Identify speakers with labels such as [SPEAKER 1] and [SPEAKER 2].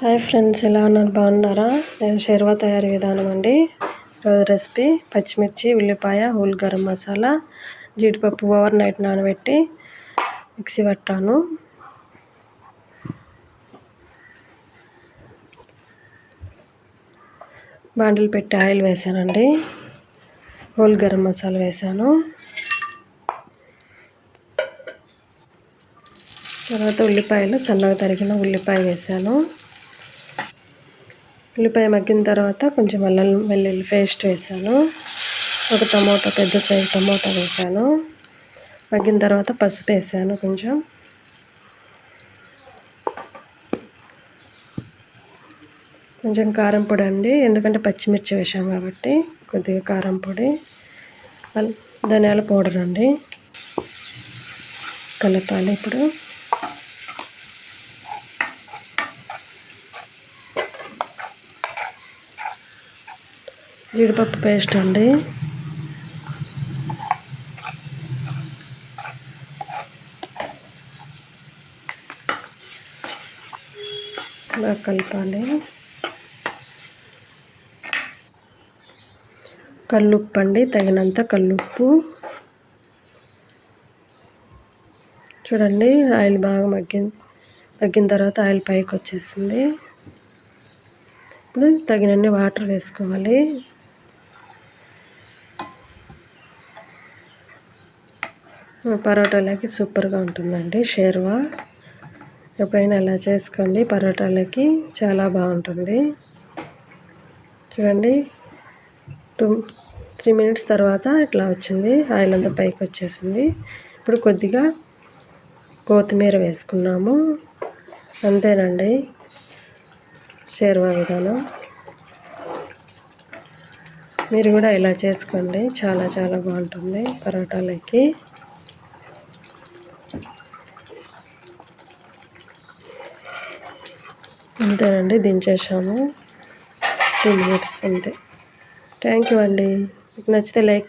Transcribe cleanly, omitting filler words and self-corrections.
[SPEAKER 1] Hi friends, ఎలా ఉన్నారు? బాగున్నారా? నేను షేర్వా తయారీ విధానం అండి. రెసిపీ పచ్చిమిర్చి, ఉల్లిపాయ, హోల్ గరం మసాలా, జీడిపప్పు ఓవర్ నైట్ నానబెట్టి మిక్సీ పట్టాను. బాండిల్ పెట్టి ఆయిల్ వేసానండి. హోల్ గరం మసాలా వేసాను. తర్వాత ఉల్లిపాయలు సన్నగా తరిగిన ఉల్లిపాయ వేసాను. ఉల్లిపాయ మగ్గిన తర్వాత కొంచెం అల్లం వెల్లుల్లి పేస్ట్ వేసాను. ఒక టమోటా, పెద్ద సైజు టమోటా వేసాను. మగ్గిన తర్వాత పసుపు వేసాను. కొంచెం కారం పొడి అండి, ఎందుకంటే పచ్చిమిర్చి వేసాం కాబట్టి కొద్దిగా కారం పొడి, ధనియాల పౌడర్ అండి. కలపాలి. ఇప్పుడు జీడిపప్పు పేస్ట్ అండి. ఇలా కలపాలి. కల్లుప్పు అండి, తగినంత కల్లుప్పు. చూడండి, ఆయిల్ బాగా మగ్గిన తర్వాత ఆయిల్ పైకి వచ్చేసింది. ఇప్పుడు తగినన్ని వాటర్ వేసుకోవాలి. పరోటాలకి సూపర్గా ఉంటుందండి షేర్వా. ఎప్పుడైనా ఇలా చేసుకోండి, పరోటాలకి చాలా బాగుంటుంది. చూడండి, 3 మినిట్స్ తర్వాత ఇట్లా వచ్చింది, ఆయిల్ అంతా పైకి వచ్చేసింది. ఇప్పుడు కొద్దిగా కొత్తిమీర వేసుకున్నాము. అంతేనండి షేర్వా విధానం. మీరు కూడా ఇలా చేసుకోండి, చాలా చాలా బాగుంటుంది పరోటాలకి. అంతేనండి, దించేసాము. 2 మినిట్స్ అంతే. థ్యాంక్ యూ అండి. మీకు నచ్చితే లైక్